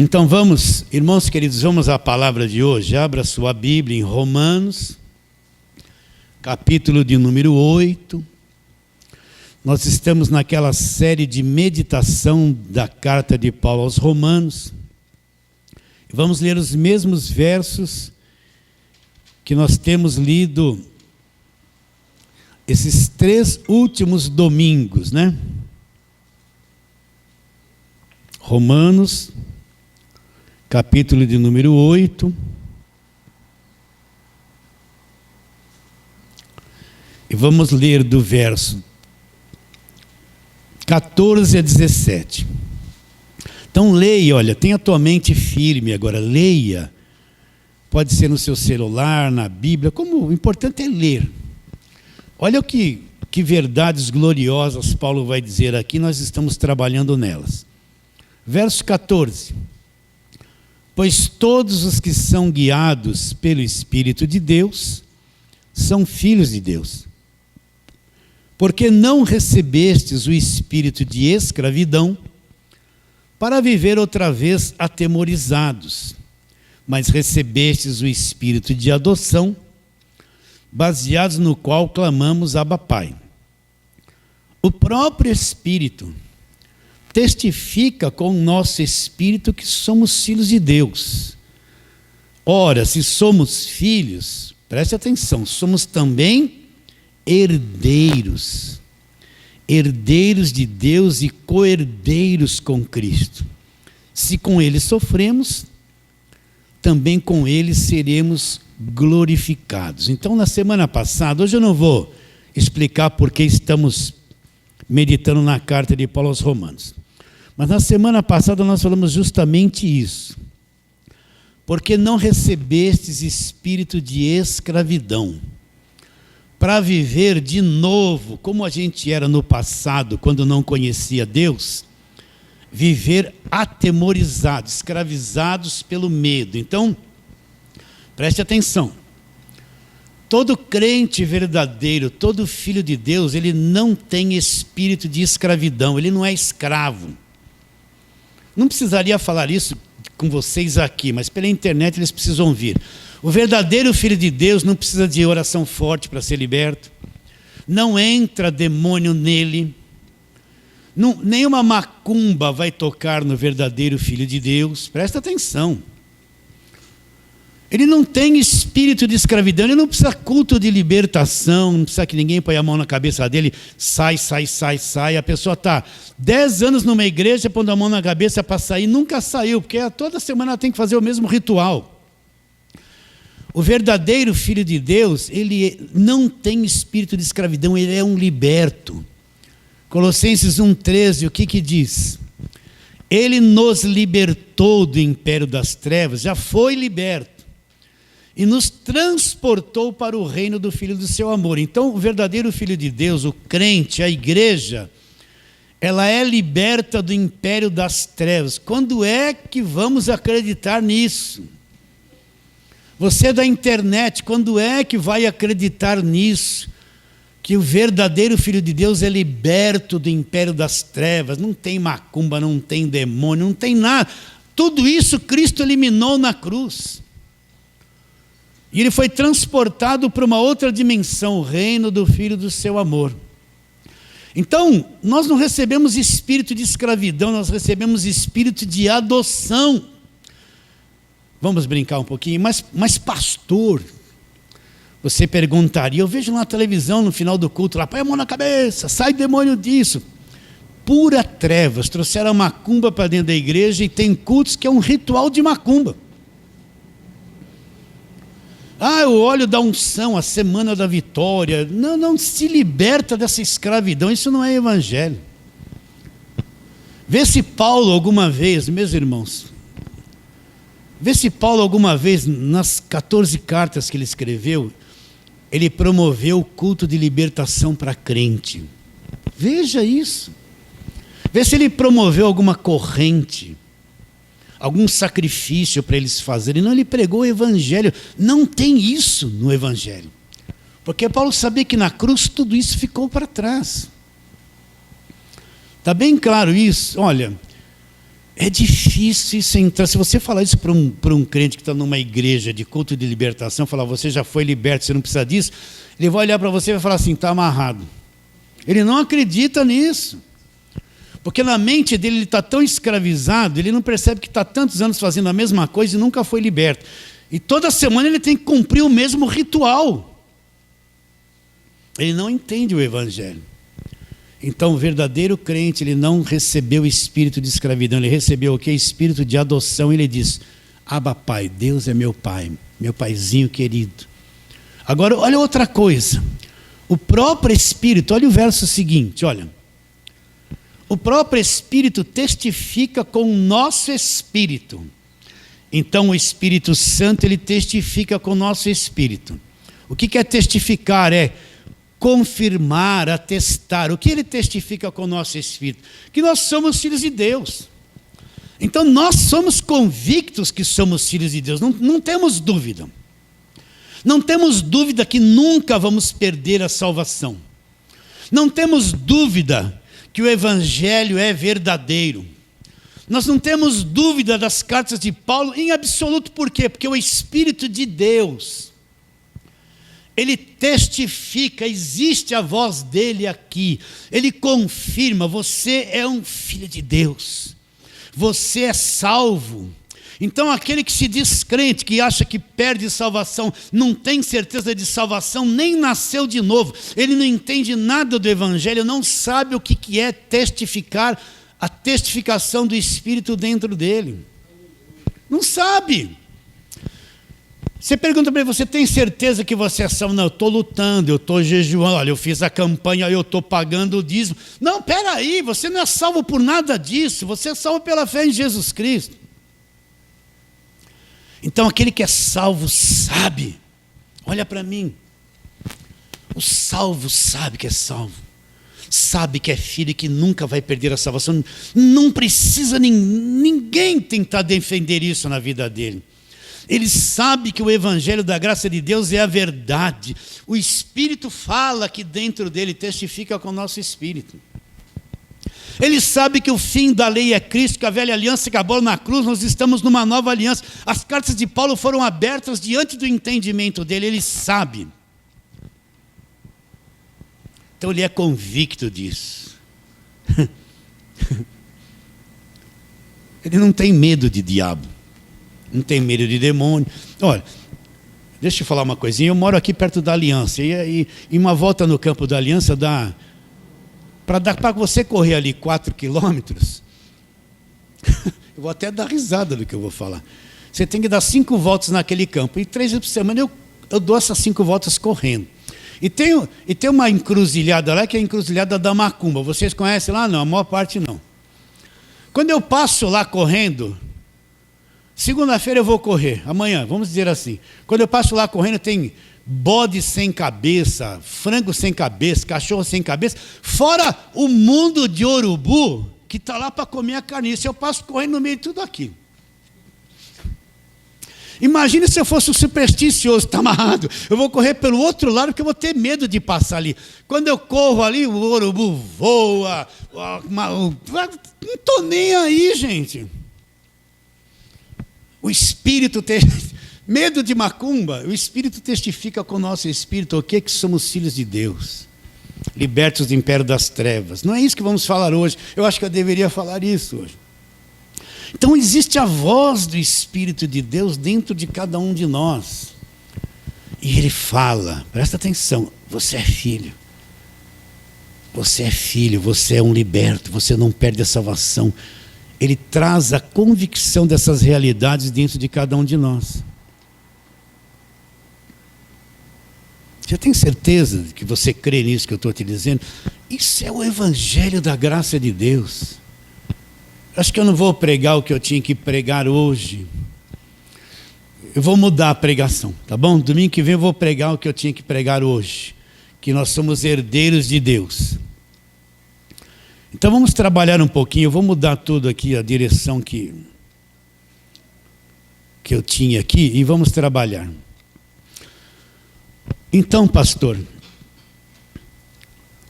Então vamos, irmãos queridos, vamos à palavra de hoje. Abra sua Bíblia em Romanos, capítulo de número 8. Nós estamos naquela série de meditação da carta de Paulo aos Romanos. Vamos ler os mesmos versos que nós temos lido esses 3 últimos domingos, né? Romanos, capítulo de número 8. E vamos ler do verso 14 a 17. Então leia, olha, tenha a tua mente firme agora, leia. Pode ser no seu celular, na Bíblia, o importante é ler. Olha que verdades gloriosas Paulo vai dizer aqui, nós estamos trabalhando nelas. Verso 14. Pois todos os que são guiados pelo Espírito de Deus são filhos de Deus. Porque não recebestes o espírito de escravidão para viver outra vez atemorizados, mas recebestes o espírito de adoção, baseados no qual clamamos Abba Pai. O próprio Espírito testifica com o nosso espírito que somos filhos de Deus. Ora, se somos filhos, preste atenção, somos também herdeiros. Herdeiros de Deus e co-herdeiros com Cristo. Se com Ele sofremos, também com Ele seremos glorificados. Então, na semana passada, hoje eu não vou explicar por que estamos meditando na carta de Paulo aos Romanos. Mas na semana passada nós falamos justamente isso. Porque não recebestes espírito de escravidão, para viver de novo, como a gente era no passado, quando não conhecia Deus, viver atemorizados, escravizados pelo medo. Então, preste atenção. Todo crente verdadeiro, todo filho de Deus, ele não tem espírito de escravidão, ele não é escravo. Não precisaria falar isso com vocês aqui, mas pela internet eles precisam ouvir. O verdadeiro filho de Deus não precisa de oração forte para ser liberto. Não entra demônio nele. Nenhuma macumba vai tocar no verdadeiro filho de Deus. Presta atenção. Ele não tem espírito de escravidão, ele não precisa culto de libertação, não precisa que ninguém ponha a mão na cabeça dele, sai. A pessoa está 10 anos numa igreja, pondo a mão na cabeça para sair, nunca saiu, porque toda semana ela tem que fazer o mesmo ritual. O verdadeiro filho de Deus, ele não tem espírito de escravidão, ele é um liberto. Colossenses 1,13, o que diz? Ele nos libertou do império das trevas, já foi liberto, e nos transportou para o reino do Filho do seu amor. Então, o verdadeiro filho de Deus, o crente, a igreja, ela é liberta do império das trevas. Quando é que vamos acreditar nisso? Você da internet, quando é que vai acreditar nisso? Que o verdadeiro filho de Deus é liberto do império das trevas. Não tem macumba, não tem demônio, não tem nada. Tudo isso Cristo eliminou na cruz. E ele foi transportado para uma outra dimensão, o reino do Filho do seu amor. Então, nós não recebemos espírito de escravidão, nós recebemos espírito de adoção. Vamos brincar um pouquinho, mas pastor, você perguntaria, eu vejo na televisão no final do culto, lá, põe a mão na cabeça, sai demônio disso. Pura trevas, trouxeram a macumba para dentro da igreja e tem cultos que é um ritual de macumba. O óleo da unção, a semana da vitória. Não se liberta dessa escravidão, isso não é evangelho. Vê se Paulo alguma vez, meus irmãos, nas 14 cartas que ele escreveu, ele promoveu o culto de libertação para crente. Veja isso. Vê se ele promoveu alguma corrente, algum sacrifício para eles fazerem. Não, ele pregou o evangelho. Não tem isso no evangelho. Porque Paulo sabia que na cruz tudo isso ficou para trás. Está bem claro isso? Olha, É difícil isso entrar. Se você falar isso para um crente que está numa igreja de culto de libertação, falar, você já foi liberto, você não precisa disso, ele vai olhar para você e vai falar assim, está amarrado. Ele não acredita nisso. Porque na mente dele ele está tão escravizado, ele não percebe que está tantos anos fazendo a mesma coisa e nunca foi liberto. E toda semana ele tem que cumprir o mesmo ritual. Ele não entende o evangelho. Então o verdadeiro crente, ele não recebeu o espírito de escravidão, ele recebeu o que? Espírito de adoção. Ele diz, Abba Pai, Deus é meu Pai, meu paizinho querido. Agora olha outra coisa, o próprio Espírito, olha o verso seguinte, olha. O próprio Espírito testifica com o nosso espírito. Então o Espírito Santo, ele testifica com o nosso espírito. O que é testificar? É confirmar, atestar. O que ele testifica com o nosso espírito? Que nós somos filhos de Deus. Então nós somos convictos que somos filhos de Deus, não temos dúvida. Não temos dúvida que nunca vamos perder a salvação. Não temos dúvida que o evangelho é verdadeiro. Nós não temos dúvida das cartas de Paulo em absoluto. Por quê? Porque o Espírito de Deus, ele testifica, existe a voz dele aqui. Ele confirma, você é um filho de Deus. Você é salvo. Então aquele que se diz crente, que acha que perde salvação, não tem certeza de salvação, nem nasceu de novo, ele não entende nada do evangelho, não sabe o que é testificar, a testificação do Espírito dentro dele. Não sabe. Você pergunta para ele, você tem certeza que você é salvo? Não, eu estou lutando, eu estou jejuando, olha, eu fiz a campanha, eu estou pagando o dízimo. Não, peraí, você não é salvo por nada disso, você é salvo pela fé em Jesus Cristo. Então aquele que é salvo sabe, olha para mim, o salvo sabe que é salvo, sabe que é filho e que nunca vai perder a salvação, não precisa ninguém tentar defender isso na vida dele. Ele sabe que o evangelho da graça de Deus é a verdade, o Espírito fala aqui dentro dele, testifica com o nosso Espírito. Ele sabe que o fim da lei é Cristo, que a velha aliança acabou na cruz, nós estamos numa nova aliança. As cartas de Paulo foram abertas diante do entendimento dele, ele sabe. Então ele é convicto disso. Ele não tem medo de diabo, não tem medo de demônio. Olha, deixa eu falar uma coisinha, eu moro aqui perto da aliança, e uma volta no campo da aliança dá... Para você correr ali 4 quilômetros, eu vou até dar risada do que eu vou falar. Você tem que dar 5 voltas naquele campo. E 3 vezes por semana eu dou essas 5 voltas correndo. E tem uma encruzilhada lá, que é a encruzilhada da Macumba. Vocês conhecem lá? Não, a maior parte não. Quando eu passo lá correndo, segunda-feira eu vou correr, amanhã, vamos dizer assim. Quando eu passo lá correndo, tem... bode sem cabeça, frango sem cabeça, cachorro sem cabeça, fora o mundo de urubu, que está lá para comer a carniça. Eu passo correndo no meio de tudo aquilo. Imagina se eu fosse um supersticioso, está amarrado, eu vou correr pelo outro lado, porque eu vou ter medo de passar ali. Quando eu corro ali, o urubu voa, não estou nem aí, gente. O Espírito tem... Medo de macumba, o Espírito testifica com o nosso Espírito o que somos filhos de Deus, libertos do império das trevas. Não é isso que vamos falar hoje, eu acho que eu deveria falar isso hoje. Então existe a voz do Espírito de Deus dentro de cada um de nós. E ele fala, presta atenção, você é filho. Você é filho, você é um liberto, você não perde a salvação. Ele traz a convicção dessas realidades dentro de cada um de nós. Você tem certeza de que você crê nisso que eu estou te dizendo? Isso é o evangelho da graça de Deus. Acho que eu não vou pregar o que eu tinha que pregar hoje. Eu vou mudar a pregação, tá bom? Domingo que vem eu vou pregar o que eu tinha que pregar hoje. Que nós somos herdeiros de Deus. Então vamos trabalhar um pouquinho. Eu vou mudar tudo aqui, a direção que eu tinha aqui, e vamos trabalhar. Então, pastor,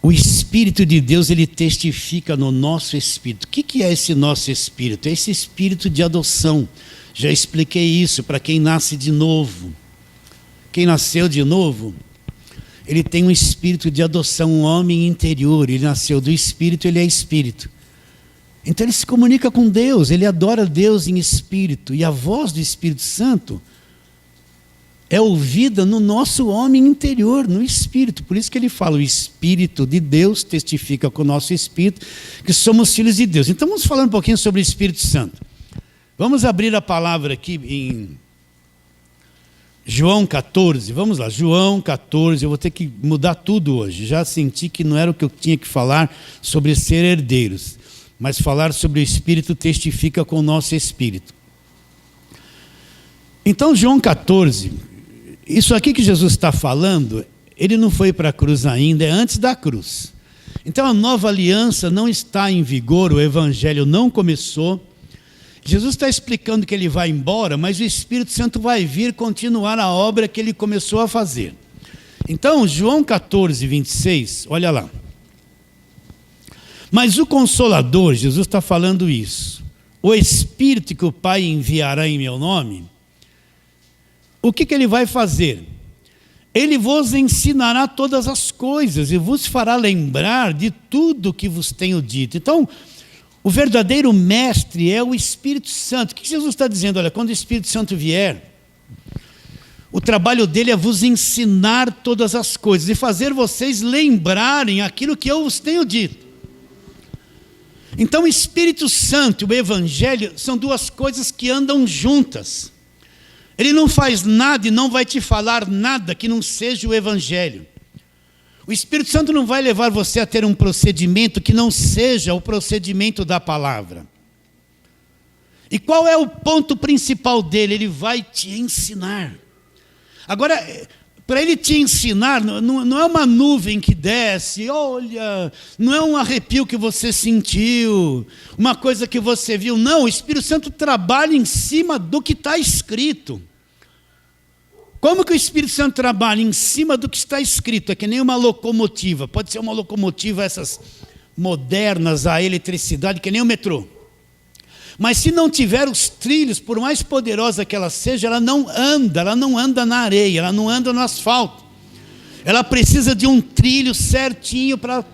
o Espírito de Deus, ele testifica no nosso espírito. O que é esse nosso espírito? É esse espírito de adoção. Já expliquei isso para quem nasce de novo. Quem nasceu de novo, ele tem um espírito de adoção, um homem interior. Ele nasceu do espírito, ele é espírito. Então ele se comunica com Deus, ele adora Deus em espírito. E a voz do Espírito Santo é ouvida no nosso homem interior, no espírito. Por isso que ele fala, o Espírito de Deus testifica com o nosso espírito que somos filhos de Deus. Então vamos falar um pouquinho sobre o Espírito Santo. Vamos abrir a palavra aqui em João 14. Vamos lá, João 14. Eu vou ter que mudar tudo hoje. Já senti que não era o que eu tinha que falar sobre ser herdeiros, mas falar sobre o Espírito testifica com o nosso espírito. Então João 14... Isso aqui que Jesus está falando, ele não foi para a cruz ainda, é antes da cruz. Então a nova aliança não está em vigor, o evangelho não começou. Jesus está explicando que ele vai embora, mas o Espírito Santo vai vir continuar a obra que ele começou a fazer. Então, João 14, 26, olha lá. Mas o Consolador, Jesus está falando isso, o Espírito que o Pai enviará em meu nome, o que ele vai fazer? Ele vos ensinará todas as coisas e vos fará lembrar de tudo que vos tenho dito. Então, o verdadeiro mestre é o Espírito Santo. O que Jesus está dizendo? Olha, quando o Espírito Santo vier, o trabalho dele é vos ensinar todas as coisas e fazer vocês lembrarem aquilo que eu vos tenho dito. Então, o Espírito Santo e o Evangelho são duas coisas que andam juntas. Ele não faz nada e não vai te falar nada que não seja o Evangelho. O Espírito Santo não vai levar você a ter um procedimento que não seja o procedimento da palavra. E qual é o ponto principal dele? Ele vai te ensinar. Agora, para ele te ensinar, não é uma nuvem que desce, olha, não é um arrepio que você sentiu, uma coisa que você viu. Não, o Espírito Santo trabalha em cima do que está escrito. Como que o Espírito Santo trabalha em cima do que está escrito? É que nem uma locomotiva, pode ser uma locomotiva essas modernas, a eletricidade, que nem o metrô. Mas se não tiver os trilhos, por mais poderosa que ela seja, ela não anda na areia, ela não anda no asfalto. Ela precisa de um trilho certinho para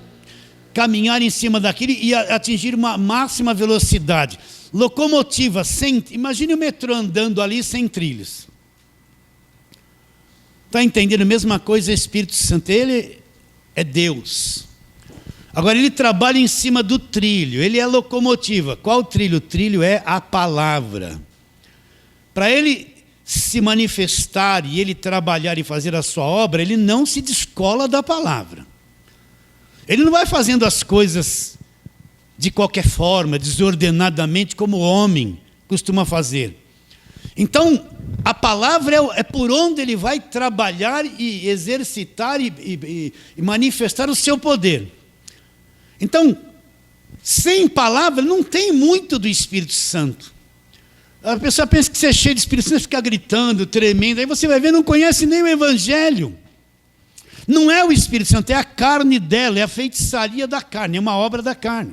caminhar em cima daquilo e atingir uma máxima velocidade. Locomotiva, imagine o metrô andando ali sem trilhos. Está entendendo? A mesma coisa, o Espírito Santo, ele é Deus. Agora ele trabalha em cima do trilho, ele é a locomotiva. Qual trilho? O trilho é a palavra. Para ele se manifestar e ele trabalhar e fazer a sua obra, ele não se descola da palavra. Ele não vai fazendo as coisas de qualquer forma, desordenadamente, como o homem costuma fazer. Então, a palavra é por onde ele vai trabalhar e exercitar e manifestar o seu poder. Então, sem palavra, não tem muito do Espírito Santo. A pessoa pensa que você é cheio de Espírito Santo, fica gritando, tremendo, aí você vai ver, não conhece nem o Evangelho. Não é o Espírito Santo, é a carne dela, é a feitiçaria da carne, é uma obra da carne.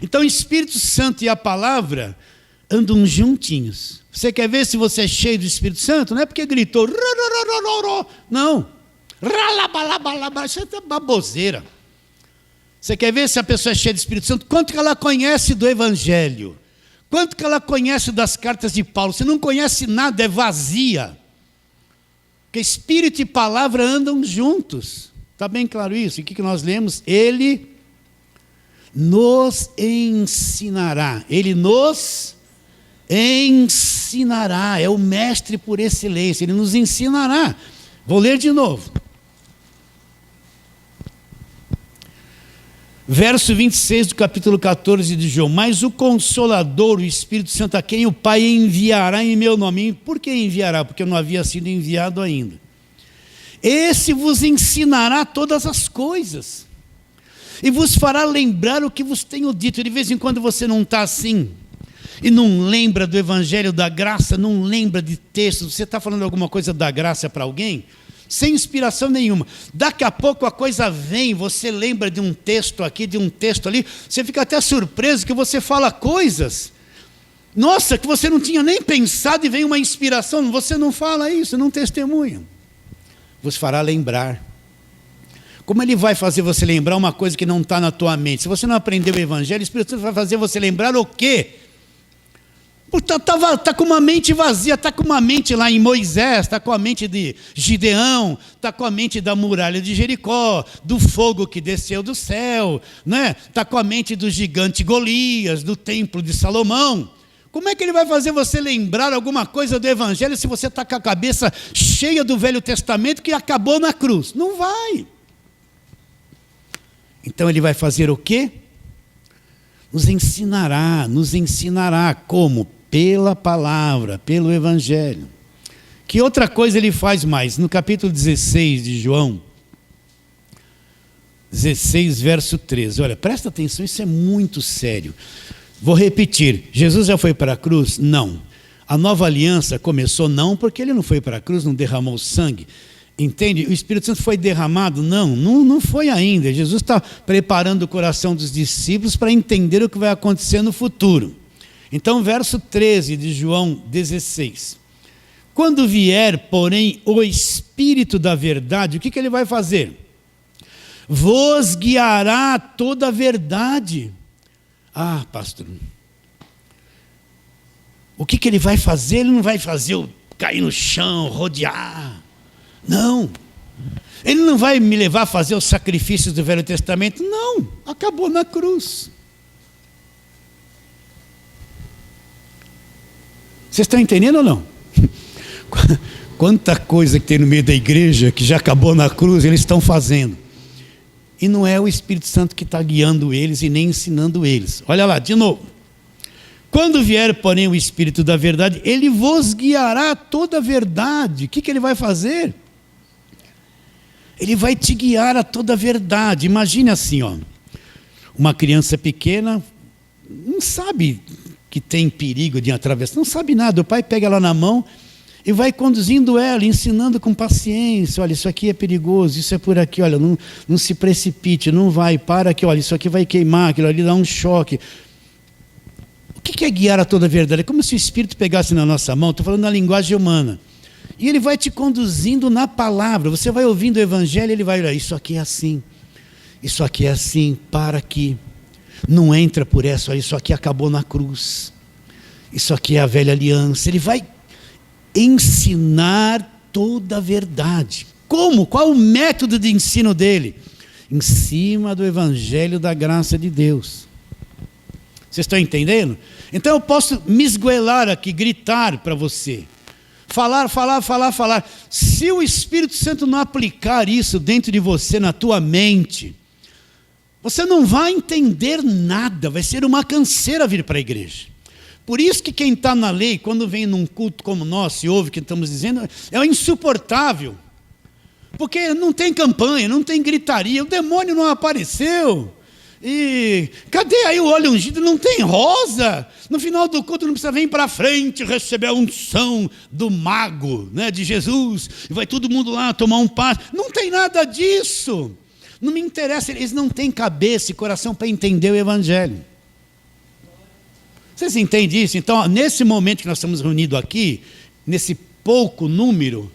Então, o Espírito Santo e a palavra andam juntinhos. Você quer ver se você é cheio do Espírito Santo? Não é porque gritou, não. Isso é baboseira. Você quer ver se a pessoa é cheia do Espírito Santo? Quanto que ela conhece do Evangelho? Quanto que ela conhece das cartas de Paulo? Se não conhece nada, é vazia. Porque Espírito e palavra andam juntos. Está bem claro isso? E o que nós lemos? Ele nos ensinará. Ele nos ensinará. É o mestre por excelência. Ele nos ensinará. Vou ler de novo. Verso 26 do capítulo 14 de João. Mas o Consolador, o Espírito Santo, a quem o Pai enviará em meu nome. Por que enviará? Porque eu não havia sido enviado ainda. Esse vos ensinará todas as coisas. E vos fará lembrar o que vos tenho dito. De vez em quando você não está assim. E não lembra do Evangelho da graça, não lembra de textos. Você está falando alguma coisa da graça para alguém? sem inspiração nenhuma. Daqui a pouco a coisa vem, você lembra de um texto aqui, de um texto ali, você fica até surpreso que você fala coisas, nossa, que você não tinha nem pensado e vem uma inspiração, você não fala isso, não testemunha. Você fará lembrar. Como ele vai fazer você lembrar uma coisa que não está na tua mente? Se você não aprendeu o Evangelho, o Espírito Santo vai fazer você lembrar o quê? Está com uma mente vazia, está com uma mente lá em Moisés, está com a mente de Gideão, está com a mente da muralha de Jericó, do fogo que desceu do céu, né? Está com a mente do gigante Golias, do templo de Salomão. Como é que ele vai fazer você lembrar alguma coisa do Evangelho se você está com a cabeça cheia do Velho Testamento que acabou na cruz? Não vai. Então ele vai fazer o quê? Nos ensinará como? Pela palavra, pelo Evangelho. Que outra coisa ele faz mais? No capítulo 16 de João, 16, verso 13. Olha, presta atenção, isso é muito sério. Vou repetir, Jesus já foi para a cruz? Não. A nova aliança começou não porque ele não foi para a cruz, não derramou sangue. Entende? O Espírito Santo foi derramado? Não foi ainda. Jesus está preparando o coração dos discípulos para entender o que vai acontecer no futuro. Então, verso 13 de João 16. Quando vier, porém, o Espírito da verdade, o que ele vai fazer? Vos guiará toda a verdade. Ah, pastor, o que ele vai fazer? Ele não vai fazer eu cair no chão, rodear. Não. Ele não vai me levar a fazer os sacrifícios do Velho Testamento. Não, acabou na cruz. Vocês estão entendendo ou não? Quanta coisa que tem no meio da igreja que já acabou na cruz, eles estão fazendo. E não é o Espírito Santo que está guiando eles e nem ensinando eles. Olha lá, de novo. Quando vier, porém, o Espírito da verdade, ele vos guiará toda a verdade. O que ele vai fazer? Ele vai te guiar a toda a verdade. Imagine assim, ó, uma criança pequena, não sabe que tem perigo de atravessar, não sabe nada. O pai pega ela na mão e vai conduzindo ela, ensinando com paciência. Olha, isso aqui é perigoso, isso é por aqui, olha, não se precipite, não vai, para aqui, olha, isso aqui vai queimar, aquilo ali dá um choque. O que é guiar a toda a verdade? É como se o Espírito pegasse na nossa mão, estou falando na linguagem humana, e ele vai te conduzindo na palavra. Você vai ouvindo o Evangelho, ele vai olhar, isso aqui é assim, para aqui. Não entra por essa, isso aqui acabou na cruz. Isso aqui é a velha aliança. Ele vai ensinar toda a verdade. Como? Qual o método de ensino dele? Em cima do Evangelho da graça de Deus. Vocês estão entendendo? Então eu posso me esgoelar aqui, gritar para você. Falar. Se o Espírito Santo não aplicar isso dentro de você, na tua mente, você não vai entender nada, vai ser uma canseira vir para a igreja. Por isso que quem está na lei, quando vem num culto como o nosso e ouve o que estamos dizendo, é insuportável. Porque não tem campanha, não tem gritaria, o demônio não apareceu. E cadê aí o óleo ungido? Não tem rosa. No final do culto não precisa vir para frente receber a unção do mago, né, de Jesus. E vai todo mundo lá tomar um passe. Não tem nada disso. Não me interessa, eles não têm cabeça e coração para entender o Evangelho. Vocês entendem isso? Então, nesse momento que nós estamos reunidos aqui, nesse pouco número,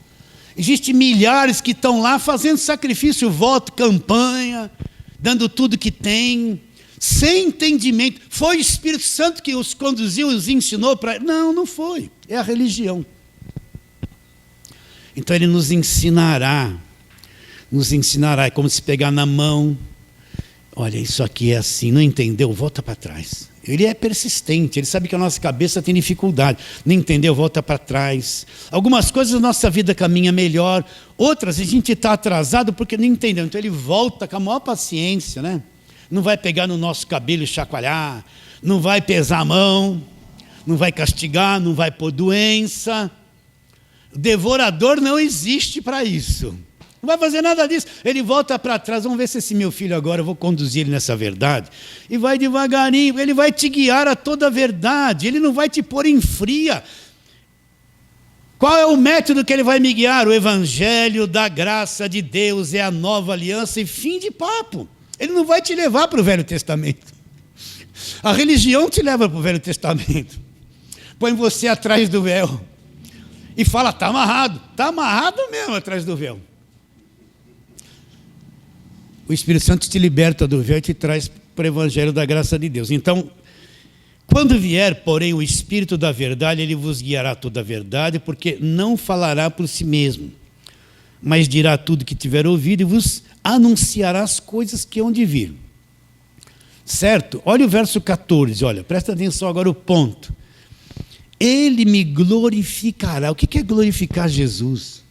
existem milhares que estão lá fazendo sacrifício, voto, campanha, dando tudo que tem, sem entendimento. Foi o Espírito Santo que os conduziu, os ensinou para... Não foi. É a religião. Então, ele nos ensinará, é como se pegar na mão. Olha, isso aqui é assim, não entendeu? Volta para trás. Ele é persistente, ele sabe que a nossa cabeça tem dificuldade. Não entendeu? Volta para trás. Algumas coisas a nossa vida caminha melhor, outras a gente está atrasado porque não entendeu. Então ele volta com a maior paciência, né? Não vai pegar no nosso cabelo e chacoalhar, não vai pesar a mão, não vai castigar, não vai pôr doença. O devorador não existe para isso. Não vai fazer nada disso. Ele volta para trás. Vamos ver se esse meu filho agora, eu vou conduzir ele nessa verdade. E vai devagarinho. Ele vai te guiar a toda a verdade. Ele não vai te pôr em fria. Qual é o método que ele vai me guiar? O evangelho da graça de Deus é a nova aliança e fim de papo. Ele não vai te levar para o Velho Testamento. A religião te leva para o Velho Testamento. Põe você atrás do véu e fala, está amarrado. Está amarrado mesmo atrás do véu. O Espírito Santo te liberta do véu e te traz para o evangelho da graça de Deus. Então, quando vier, porém, o Espírito da verdade, ele vos guiará toda a verdade, porque não falará por si mesmo, mas dirá tudo que tiver ouvido e vos anunciará as coisas que hão de vir. Certo? Olha o verso 14, olha, presta atenção agora o ponto. Ele me glorificará. O que é glorificar Jesus?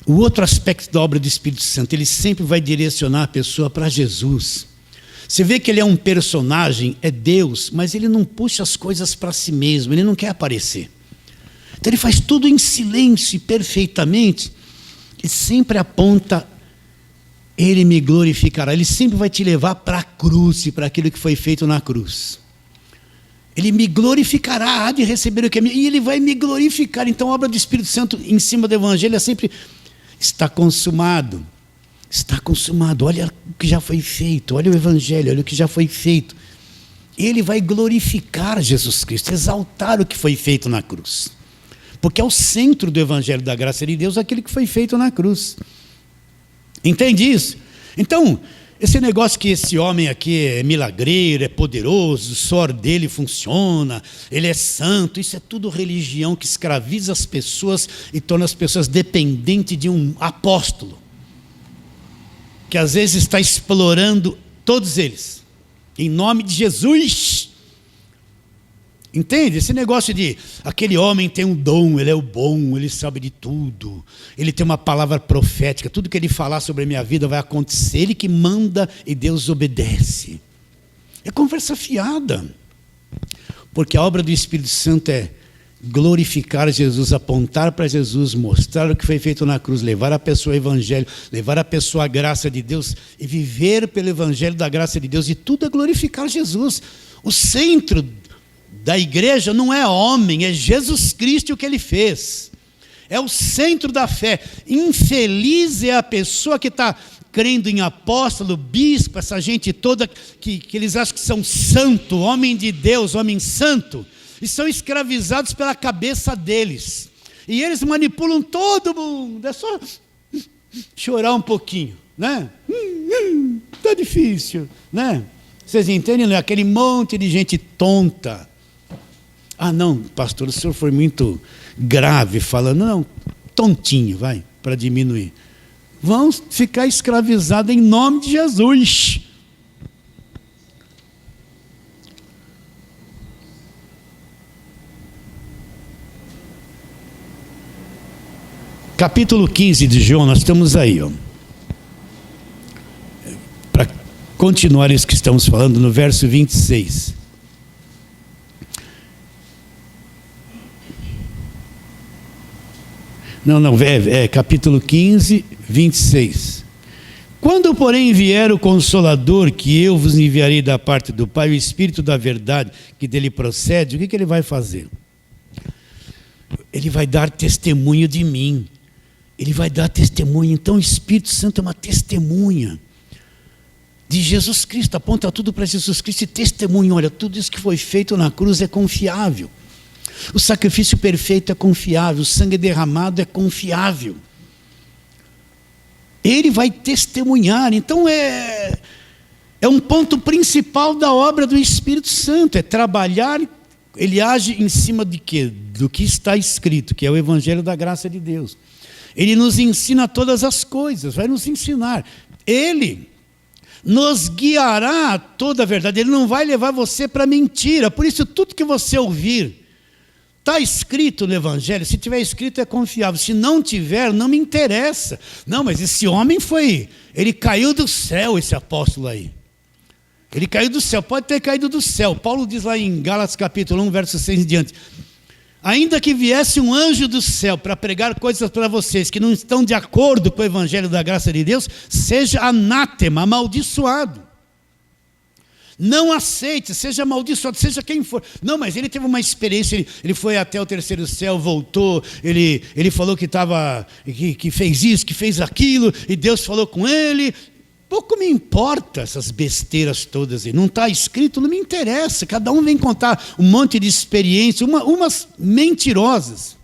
O outro aspecto da obra do Espírito Santo, ele sempre vai direcionar a pessoa para Jesus. Você vê que ele é um personagem, é Deus, mas ele não puxa as coisas para si mesmo, ele não quer aparecer. Então ele faz tudo em silêncio e perfeitamente, e sempre aponta, ele me glorificará. Ele sempre vai te levar para a cruz e para aquilo que foi feito na cruz. Ele me glorificará, há de receber o que é meu, e ele vai me glorificar. Então a obra do Espírito Santo em cima do Evangelho é sempre, está consumado. Está consumado, olha o que já foi feito, olha o Evangelho, olha o que já foi feito. Ele vai glorificar Jesus Cristo, exaltar o que foi feito na cruz. Porque é o centro do Evangelho da graça de Deus, aquele que foi feito na cruz. Entende isso? Então, esse negócio que esse homem aqui é milagreiro, é poderoso, o suor dele funciona, ele é santo, isso é tudo religião que escraviza as pessoas e torna as pessoas dependentes de um apóstolo, que às vezes está explorando todos eles, em nome de Jesus. Entende? Esse negócio de aquele homem tem um dom, ele é o bom, ele sabe de tudo, ele tem uma palavra profética, tudo que ele falar sobre a minha vida vai acontecer, ele que manda e Deus obedece. É conversa fiada, porque a obra do Espírito Santo é glorificar Jesus, apontar para Jesus, mostrar o que foi feito na cruz, levar a pessoa ao Evangelho, levar a pessoa à graça de Deus e viver pelo Evangelho da graça de Deus, e tudo é glorificar Jesus. O centro da igreja não é homem, é Jesus Cristo e o que ele fez. É o centro da fé. Infeliz é a pessoa que está crendo em apóstolo, bispo, essa gente toda que eles acham que são santo, homem de Deus, homem santo, e são escravizados pela cabeça deles. E eles manipulam todo mundo. É só chorar um pouquinho, né? Tá difícil, né? Vocês entendem? Não é aquele monte de gente tonta. Ah, não, pastor, o senhor foi muito grave falando. Não, tontinho, vai, para diminuir. Vão ficar escravizados em nome de Jesus. Capítulo 15 de João, nós estamos aí, ó. Para continuar isso que estamos falando, no verso 26. Capítulo 15, 26. Quando, porém, vier o Consolador, que eu vos enviarei da parte do Pai, o Espírito da verdade, que dele procede, o que ele vai fazer? Ele vai dar testemunho de mim. Ele vai dar testemunho. Então o Espírito Santo é uma testemunha de Jesus Cristo, aponta tudo para Jesus Cristo e testemunha. Olha, tudo isso que foi feito na cruz é confiável. O sacrifício perfeito é confiável, o sangue derramado é confiável. Ele vai testemunhar. Então é um ponto principal da obra do Espírito Santo, é trabalhar. Ele age em cima de quê? Do que está escrito, que é o Evangelho da graça de Deus. Ele nos ensina todas as coisas, vai nos ensinar. Ele nos guiará a toda a verdade. Ele não vai levar você para mentira. Por isso, tudo que você ouvir, está escrito no Evangelho. Se tiver escrito, é confiável. Se não tiver, não me interessa. Não, mas esse homem ele caiu do céu, esse apóstolo aí. Ele caiu do céu, pode ter caído do céu. Paulo diz lá em Gálatas capítulo 1, verso 6 em diante: ainda que viesse um anjo do céu para pregar coisas para vocês que não estão de acordo com o Evangelho da graça de Deus, seja anátema, amaldiçoado. Não aceite, seja amaldiçoado, seja quem for. Não, mas ele teve uma experiência, ele foi até o terceiro céu, voltou, ele falou que fez isso, que fez aquilo, e Deus falou com ele. Pouco me importa essas besteiras todas aí. Não está escrito, não me interessa. Cada um vem contar um monte de experiência, umas mentirosas.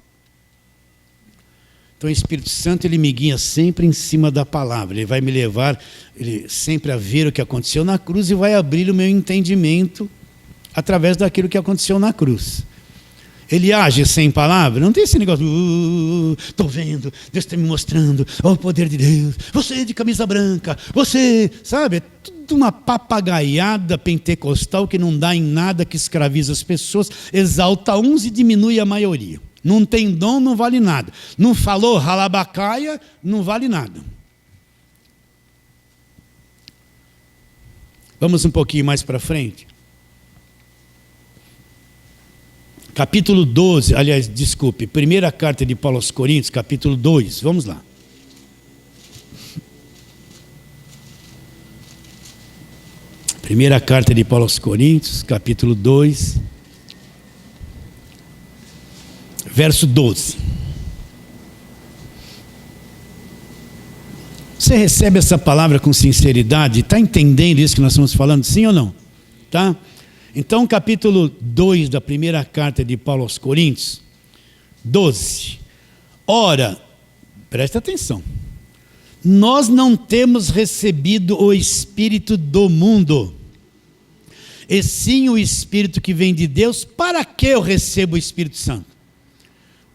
Então o Espírito Santo, ele me guia sempre em cima da palavra. Ele vai me levar sempre a ver o que aconteceu na cruz e vai abrir o meu entendimento através daquilo que aconteceu na cruz. Ele age sem palavra, não tem esse negócio, estou vendo, Deus está me mostrando, o poder de Deus, você de camisa branca, você, sabe, é tudo uma papagaiada pentecostal que não dá em nada, que escraviza as pessoas, exalta uns e diminui a maioria. Não tem dom, não vale nada. Não falou ralabacaia, não vale nada. Vamos um pouquinho mais para frente. Capítulo 12, aliás, desculpe, primeira carta de Paulo aos Coríntios, capítulo 2, vamos lá. Primeira carta de Paulo aos Coríntios, capítulo 2, verso 12. Você recebe essa palavra com sinceridade? Está entendendo isso que nós estamos falando, sim ou não? Tá? Então, capítulo 2 da primeira carta de Paulo aos Coríntios, 12. Ora, presta atenção, nós não temos recebido o Espírito do mundo, e sim o Espírito que vem de Deus. Para que eu recebo o Espírito Santo?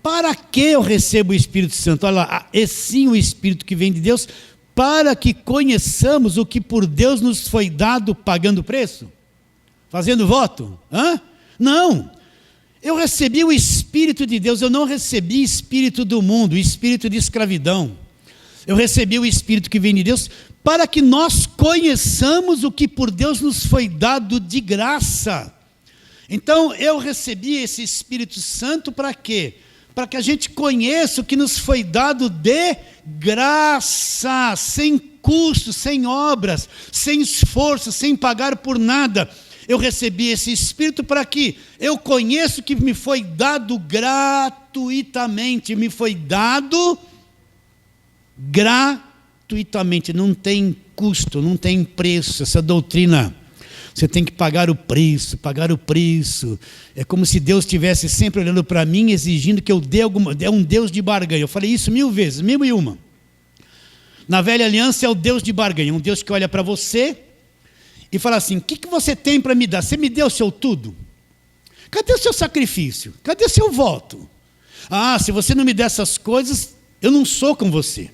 Para que eu recebo o Espírito Santo? Olha lá, e sim o Espírito que vem de Deus, para que conheçamos o que por Deus nos foi dado pagando preço? Fazendo voto? Não, eu recebi o Espírito de Deus, eu não recebi Espírito do mundo, Espírito de escravidão. Eu recebi o Espírito que vem de Deus, para que nós conheçamos o que por Deus nos foi dado de graça. Então, eu recebi esse Espírito Santo para quê? Para que a gente conheça o que nos foi dado de graça, sem custo, sem obras, sem esforço, sem pagar por nada. Eu recebi esse Espírito para que eu conheça o que me foi dado gratuitamente. Me foi dado gratuitamente, não tem custo, não tem preço. Essa doutrina, você tem que pagar o preço. É como se Deus estivesse sempre olhando para mim, exigindo que eu dê alguma. É um Deus de barganha. Eu falei isso 1000 vezes, 1001. Na velha aliança é o Deus de barganha, um Deus que olha para você e fala assim: o que você tem para me dar? Você me deu o seu tudo? Cadê o seu sacrifício? Cadê o seu voto? Se você não me der essas coisas, eu não sou com você,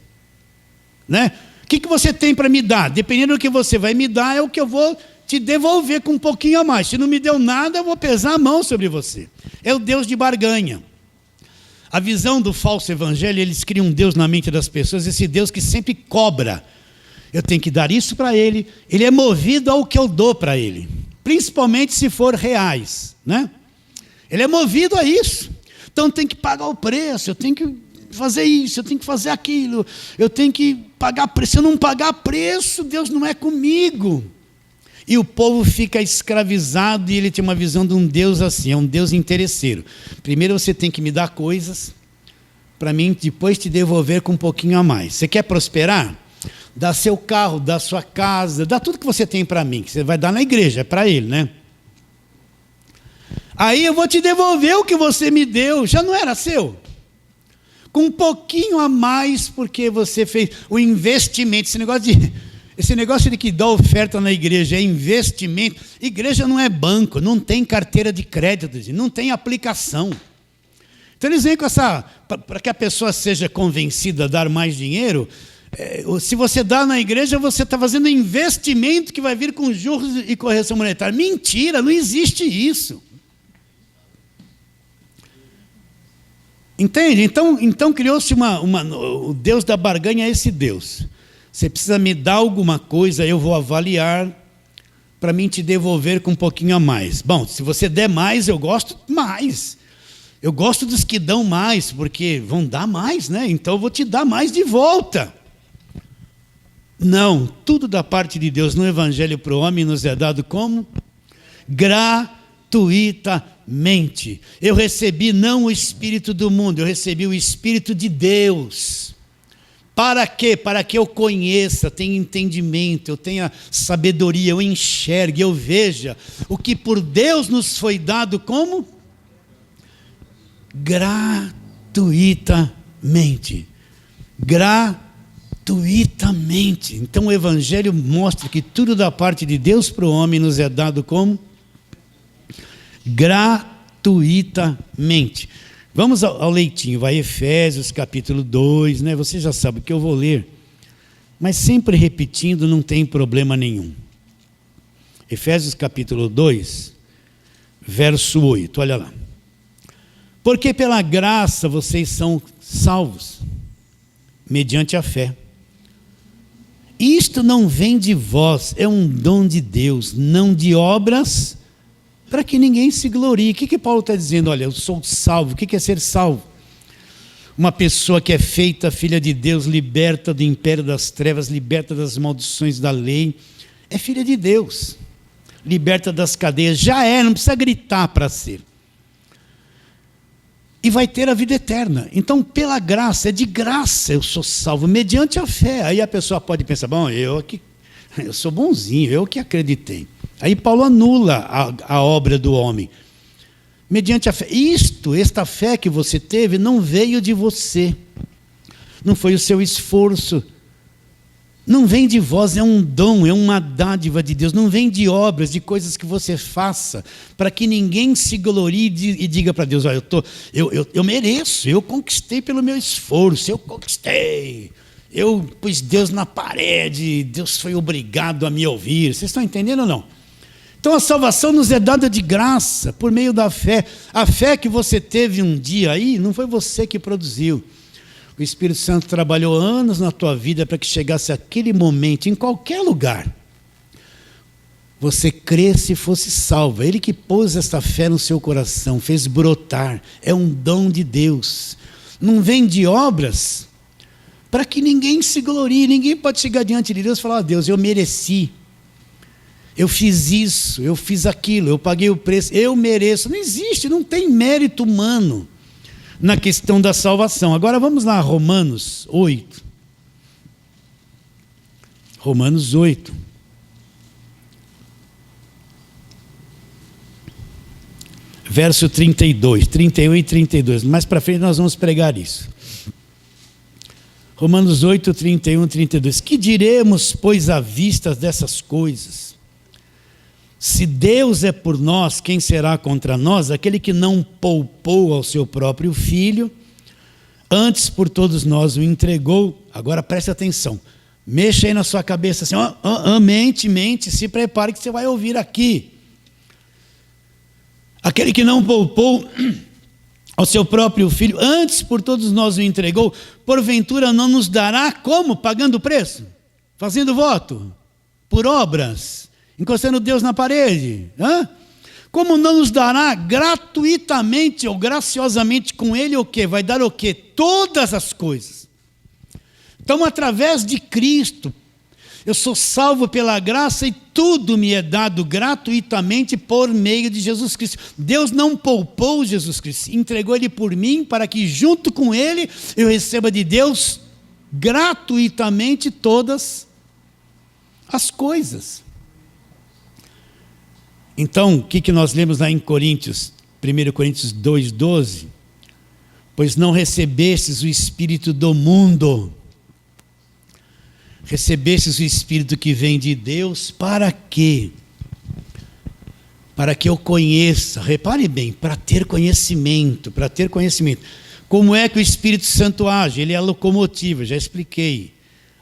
né? O que você tem para me dar? Dependendo do que você vai me dar, é o que eu vou te devolver com um pouquinho a mais. Se não me deu nada, eu vou pesar a mão sobre você. É o Deus de barganha. A visão do falso evangelho, eles criam um Deus na mente das pessoas, esse Deus que sempre cobra. Eu tenho que dar isso para ele é movido ao que eu dou para ele, principalmente se for reais, né? Ele é movido a isso, então tem que pagar o preço, eu tenho que fazer isso, eu tenho que fazer aquilo, eu tenho que pagar preço. Se eu não pagar preço, Deus não é comigo. E o povo fica escravizado, e ele tem uma visão de um Deus assim, é um Deus interesseiro. Primeiro você tem que me dar coisas, para mim depois te devolver com um pouquinho a mais. Você quer prosperar? Dá seu carro, dá sua casa, dá tudo que você tem para mim, que você vai dar na igreja, é para ele, né? Aí eu vou te devolver o que você me deu, já não era seu? Com um pouquinho a mais, porque você fez o investimento. Esse negócio de que dá oferta na igreja é investimento. Igreja não é banco, não tem carteira de crédito, não tem aplicação. Então eles vêm com para que a pessoa seja convencida a dar mais dinheiro. Se você dá na igreja, você está fazendo um investimento que vai vir com juros e correção monetária. Mentira, não existe isso. Entende? Então criou-se o Deus da barganha é esse Deus. Você precisa me dar alguma coisa, eu vou avaliar para mim te devolver com um pouquinho a mais. Bom, se você der mais, eu gosto mais. Eu gosto dos que dão mais, porque vão dar mais, né? Então eu vou te dar mais de volta. Não, tudo da parte de Deus no Evangelho para o homem nos é dado como? Gratuitamente. Eu recebi não o Espírito do mundo, eu recebi o Espírito de Deus. Para quê? Para que eu conheça, tenha entendimento, eu tenha sabedoria, eu enxergue, eu veja o que por Deus nos foi dado como? Gratuitamente. Gratuitamente. Então o Evangelho mostra que tudo da parte de Deus para o homem nos é dado como? Gratuitamente. Vamos ao leitinho, vai Efésios capítulo 2, né? Você já sabe o que eu vou ler, mas sempre repetindo não tem problema nenhum. Efésios capítulo 2, verso 8, olha lá. Porque pela graça vocês são salvos, mediante a fé. Isto não vem de vós, é um dom de Deus, não de obras, para que ninguém se glorie. O que Paulo está dizendo? Olha, eu sou salvo. O que é ser salvo? Uma pessoa que é feita filha de Deus, liberta do império das trevas, liberta das maldições da lei, é filha de Deus, liberta das cadeias, já é, não precisa gritar para ser. E vai ter a vida eterna. Então, pela graça, é de graça eu sou salvo, mediante a fé. Aí a pessoa pode pensar, bom, eu sou bonzinho, eu que acreditei. Aí Paulo anula a obra do homem. Mediante a fé. Esta fé que você teve não veio de você. Não foi o seu esforço. Não vem de vós, é um dom, é uma dádiva de Deus. Não vem de obras, de coisas que você faça, para que ninguém se glorie e diga para Deus, olha, eu mereço, eu conquistei pelo meu esforço, eu conquistei. Eu pus Deus na parede, Deus foi obrigado a me ouvir. Vocês estão entendendo ou não? Então a salvação nos é dada de graça, por meio da fé. A fé que você teve um dia aí, não foi você que produziu. O Espírito Santo trabalhou anos na tua vida para que chegasse aquele momento, em qualquer lugar, você cresce e fosse salvo. Ele que pôs essa fé no seu coração, fez brotar. É um dom de Deus. Não vem de obras, para que ninguém se glorie. Ninguém pode chegar diante de Deus e falar, Deus, eu mereci. Eu fiz isso, eu fiz aquilo, eu paguei o preço, eu mereço. Não existe, não tem mérito humano na questão da salvação. Agora vamos lá, Romanos 8. Romanos 8. Verso 32, 31 e 32. Mais para frente nós vamos pregar isso. Romanos 8, 31 e 32. Que diremos, pois, à vista dessas coisas? Se Deus é por nós, quem será contra nós? Aquele que não poupou ao seu próprio filho, antes por todos nós o entregou. Agora preste atenção, mexa aí na sua cabeça assim, mente, se prepare que você vai ouvir aqui. Aquele que não poupou ao seu próprio filho, antes por todos nós o entregou, porventura não nos dará como? Pagando o preço? Fazendo voto? Por obras? Encostando Deus na parede? Como não nos dará gratuitamente ou graciosamente com Ele o quê? Vai dar o quê? Todas as coisas. Então, através de Cristo, eu sou salvo pela graça e tudo me é dado gratuitamente por meio de Jesus Cristo. Deus não poupou Jesus Cristo, entregou Ele por mim para que junto com Ele eu receba de Deus gratuitamente todas as coisas. Então, o que nós lemos lá em Coríntios, 1 Coríntios 2,12? Pois não recebestes o Espírito do mundo, recebestes o Espírito que vem de Deus, para quê? Para que eu conheça, repare bem, para ter conhecimento. Como é que o Espírito Santo age? Ele é a locomotiva, já expliquei.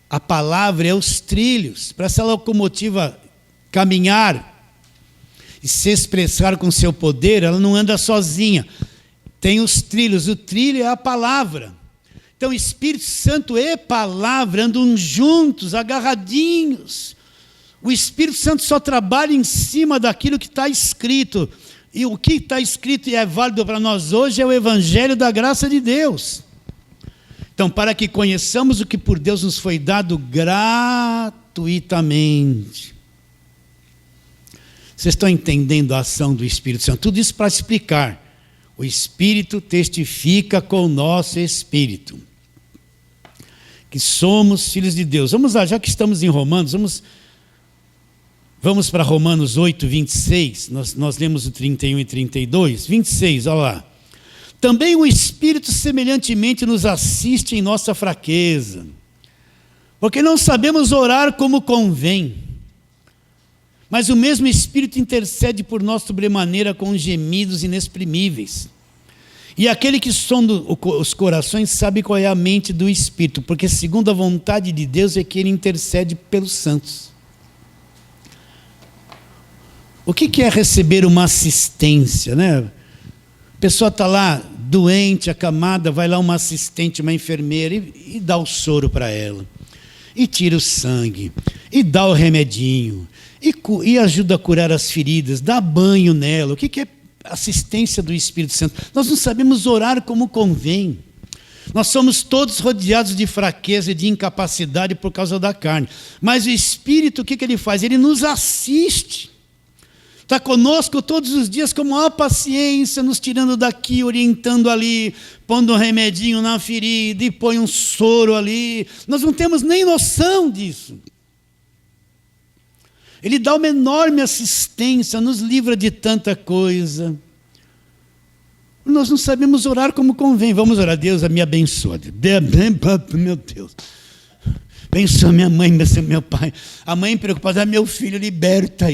A palavra é os trilhos, para essa locomotiva caminhar e se expressar com seu poder, ela não anda sozinha. Tem os trilhos, o trilho é a palavra. Então, Espírito Santo e palavra andam juntos, agarradinhos. O Espírito Santo só trabalha em cima daquilo que está escrito. E o que está escrito e é válido para nós hoje é o Evangelho da graça de Deus. Então, para que conheçamos o que por Deus nos foi dado gratuitamente. Vocês estão entendendo a ação do Espírito Santo? Tudo isso para explicar. O Espírito testifica com o nosso Espírito que somos filhos de Deus. Vamos lá, já que estamos em Romanos, vamos para Romanos 8, 26. Nós lemos o 31 e 32. 26, olha lá. Também o Espírito semelhantemente nos assiste em nossa fraqueza, porque não sabemos orar como convém, mas o mesmo Espírito intercede por nós sobremaneira com gemidos inexprimíveis. E aquele que sonda os corações sabe qual é a mente do Espírito, porque segundo a vontade de Deus é que ele intercede pelos santos. O que é receber uma assistência, né? A pessoa está lá, doente, acamada, vai lá uma assistente, uma enfermeira e dá o soro para ela. E tira o sangue, e dá o remedinho, e ajuda a curar as feridas, dá banho nela. O que é assistência do Espírito Santo? Nós não sabemos orar como convém. Nós somos todos rodeados de fraqueza e de incapacidade por causa da carne. Mas o Espírito, o que ele faz? Ele nos assiste. Está conosco todos os dias com maior paciência, nos tirando daqui, orientando ali, pondo um remedinho na ferida e põe um soro ali. Nós não temos nem noção disso. Ele dá uma enorme assistência, nos livra de tanta coisa. Nós não sabemos orar como convém. Vamos orar. Deus, me abençoa. Meu Deus. Abençoa minha mãe, meu pai. A mãe preocupada, meu filho, liberta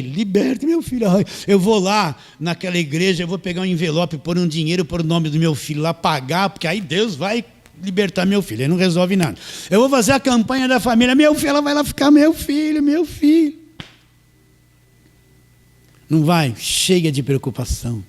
meu filho. Ai, eu vou lá naquela igreja, eu vou pegar um envelope, pôr um dinheiro, pôr o nome do meu filho lá, pagar, porque aí Deus vai libertar meu filho. Ele não resolve nada. Eu vou fazer a campanha da família, meu filho, ela vai lá ficar, meu filho. Não vai? Cheia de preocupação.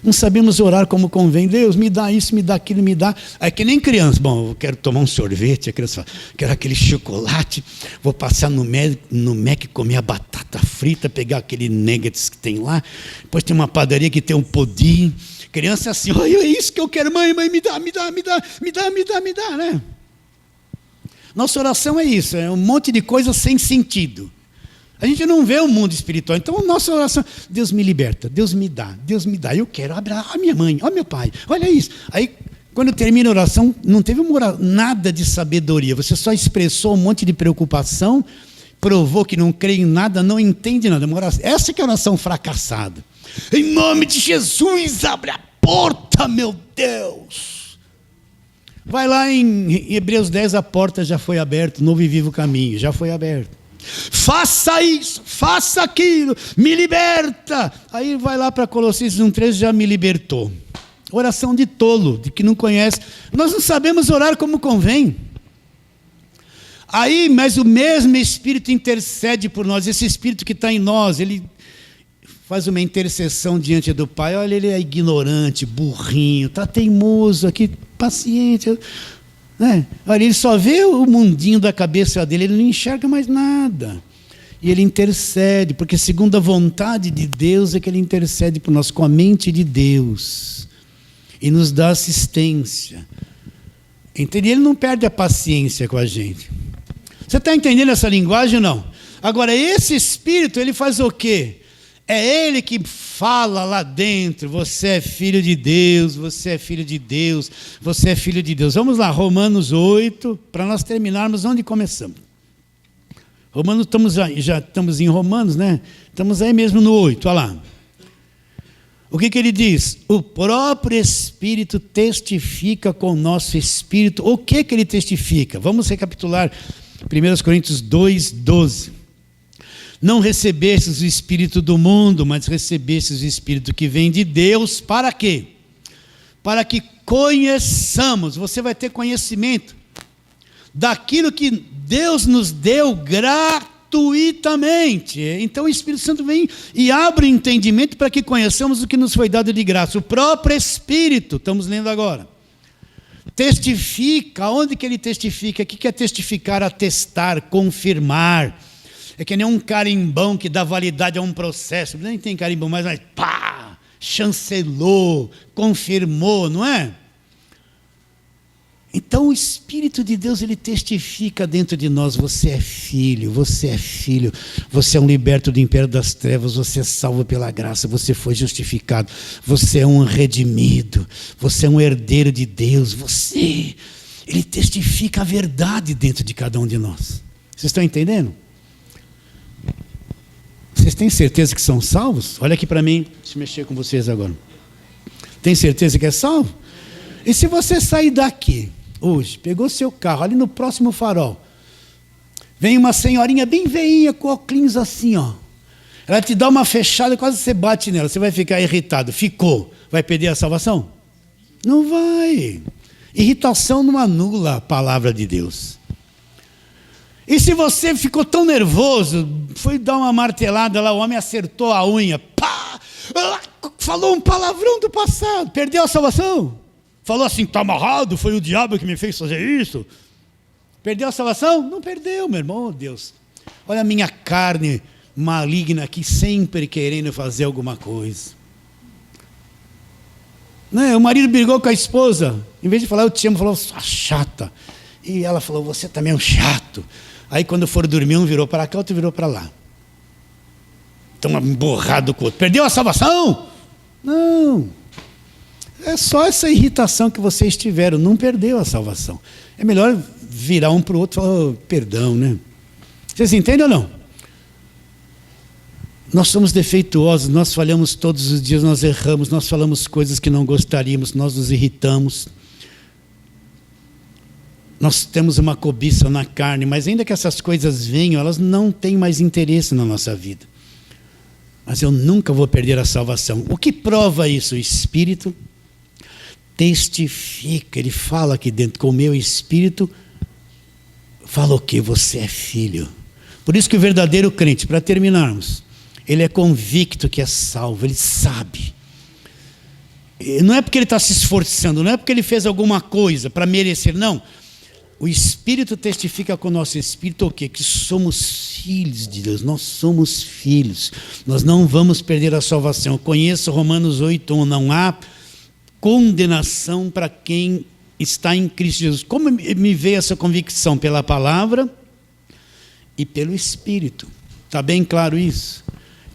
Não sabemos orar como convém. Deus, me dá isso, me dá aquilo, me dá. É que nem criança. Bom, eu quero tomar um sorvete, a criança fala, quero aquele chocolate, vou passar no Mac, comer a batata frita, pegar aquele nuggets que tem lá. Depois tem uma padaria que tem um pudim. Criança é assim, olha, é isso que eu quero, mãe, me dá, né? Nossa oração é isso, é um monte de coisa sem sentido. A gente não vê o mundo espiritual. Então, a nossa oração, Deus me liberta, Deus me dá, eu quero, a minha mãe, meu pai, olha isso. Aí, quando termina a oração, não teve nada de sabedoria, você só expressou um monte de preocupação, provou que não crê em nada, não entende nada. Essa que é a oração fracassada. Em nome de Jesus, abre a porta, meu Deus. Vai lá em Hebreus 10, a porta já foi aberta, novo e vivo caminho, já foi aberto. Faça isso, faça aquilo, me liberta. Aí vai lá para Colossenses 1,13, já me libertou. Oração de tolo, de que não conhece. Nós não sabemos orar como convém. Aí, mas o mesmo Espírito intercede por nós. Esse Espírito que está em nós, ele faz uma intercessão diante do Pai. Olha, ele é ignorante, burrinho, está teimoso aqui, paciente. Olha, ele só vê o mundinho da cabeça dele, ele não enxerga mais nada. E ele intercede, porque segundo a vontade de Deus é que ele intercede por nós, com a mente de Deus. E nos dá assistência. Entende? Ele não perde a paciência com a gente. Você está entendendo essa linguagem ou não? Agora, esse Espírito, ele faz o quê? É ele que fala lá dentro, você é filho de Deus, você é filho de Deus, você é filho de Deus. Vamos lá, Romanos 8, para nós terminarmos onde começamos. Já estamos em Romanos, né? Estamos aí mesmo no 8, olha lá. O que ele diz? O próprio Espírito testifica com o nosso Espírito. O que ele testifica? Vamos recapitular 1 Coríntios 2, 12. Não recebestes o Espírito do mundo, mas recebestes o Espírito que vem de Deus. Para quê? Para que conheçamos. Você vai ter conhecimento daquilo que Deus nos deu gratuitamente. Então o Espírito Santo vem e abre o entendimento para que conheçamos o que nos foi dado de graça. O próprio Espírito, estamos lendo agora, testifica. Onde que ele testifica? O que é testificar? Atestar, confirmar. É que nem um carimbão que dá validade a um processo. Nem tem carimbão mais, mas pá, chancelou, confirmou, não é? Então o Espírito de Deus, ele testifica dentro de nós: você é filho, você é filho, você é um liberto do império das trevas, você é salvo pela graça, você foi justificado, você é um redimido, você é um herdeiro de Deus, ele testifica a verdade dentro de cada um de nós. Vocês estão entendendo? Vocês têm certeza que são salvos? Olha aqui para mim, deixa eu mexer com vocês agora. Tem certeza que é salvo? E se você sair daqui hoje, pegou seu carro, ali no próximo farol, vem uma senhorinha bem veinha, com óculos assim, ó. Ela te dá uma fechada, quase você bate nela, você vai ficar irritado. Ficou. Vai perder a salvação? Não vai. Irritação não anula a palavra de Deus. E se você ficou tão nervoso, foi dar uma martelada lá, o homem acertou a unha, pá! Falou um palavrão do passado, perdeu a salvação? Falou assim: está amarrado, foi o diabo que me fez fazer isso. Perdeu a salvação? Não perdeu, meu irmão. Oh, Deus, olha a minha carne maligna aqui, sempre querendo fazer alguma coisa. Né? O marido brigou com a esposa, em vez de falar eu te amo, falou chata. E ela falou: você também é um chato. Aí quando foram dormir, um virou para cá, outro virou para lá. Estão emborrado com o outro. Perdeu a salvação? Não. É só essa irritação que vocês tiveram, não perdeu a salvação. É melhor virar um para o outro e falar: oh, perdão, né? Vocês entendem ou não? Nós somos defeituosos, nós falhamos todos os dias, nós erramos, nós falamos coisas que não gostaríamos, nós nos irritamos. Nós temos uma cobiça na carne, mas ainda que essas coisas venham, elas não têm mais interesse na nossa vida. Mas eu nunca vou perder a salvação. O que prova isso? O Espírito testifica, ele fala aqui dentro, com o meu espírito, fala o quê? Você é filho. Por isso que o verdadeiro crente, para terminarmos, ele é convicto que é salvo, ele sabe. Não é porque ele está se esforçando, não é porque ele fez alguma coisa para merecer, não. O Espírito testifica com o nosso espírito o quê? Que somos filhos de Deus, nós somos filhos, nós não vamos perder a salvação. Eu conheço Romanos 8:1, não há condenação para quem está em Cristo Jesus. Como me veio essa convicção? Pela palavra e pelo Espírito. Está bem claro isso?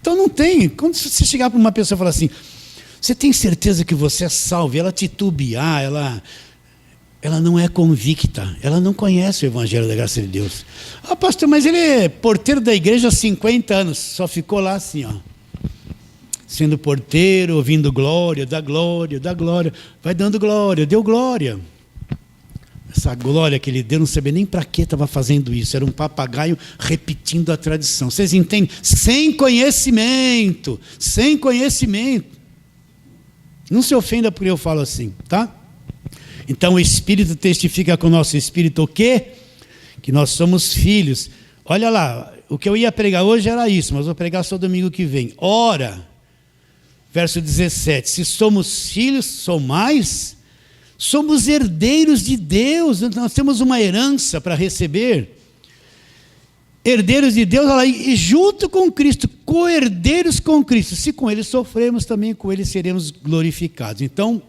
Então não tem. Quando você chegar para uma pessoa e falar assim: você tem certeza que você é salvo? E ela titubear, ela não é convicta, ela não conhece o Evangelho da Graça de Deus. Ah, pastor, mas ele é porteiro da igreja há 50 anos, só ficou lá assim, ó. Sendo porteiro, ouvindo glória, dá glória, vai dando glória, deu glória. Essa glória que ele deu, não sabia nem para que estava fazendo isso, era um papagaio repetindo a tradição. Vocês entendem? Sem conhecimento. Não se ofenda porque eu falo assim, tá? Então o Espírito testifica com o nosso espírito o quê? Que nós somos filhos. Olha lá, o que eu ia pregar hoje era isso, mas vou pregar só domingo que vem. Ora, verso 17, se somos filhos, somos herdeiros de Deus, nós temos uma herança para receber. Herdeiros de Deus, e junto com Cristo, co-herdeiros com Cristo. Se com Ele sofremos, também com Ele seremos glorificados. Então,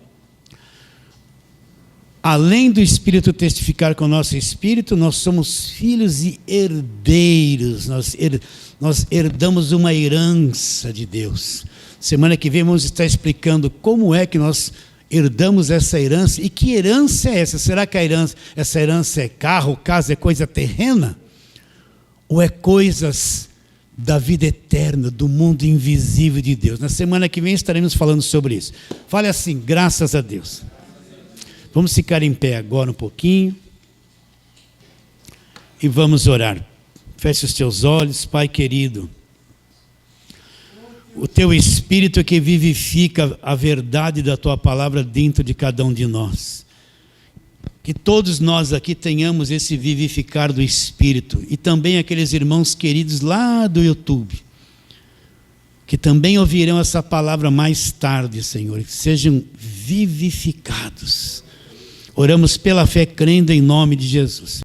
além do Espírito testificar com o nosso espírito, nós somos filhos e herdeiros. Nós herdamos uma herança de Deus. Semana que vem vamos estar explicando como é que nós herdamos essa herança. E que herança é essa? Será que essa herança é carro, casa, é coisa terrena? Ou é coisas da vida eterna, do mundo invisível de Deus? Na semana que vem estaremos falando sobre isso. Fale assim: graças a Deus. Vamos ficar em pé agora um pouquinho e vamos orar. Feche os teus olhos, Pai querido. O teu Espírito é que vivifica a verdade da tua palavra dentro de cada um de nós. Que todos nós aqui tenhamos esse vivificar do Espírito. E também aqueles irmãos queridos lá do YouTube, que também ouvirão essa palavra mais tarde, Senhor. Que sejam vivificados. Oramos pela fé, crendo em nome de Jesus.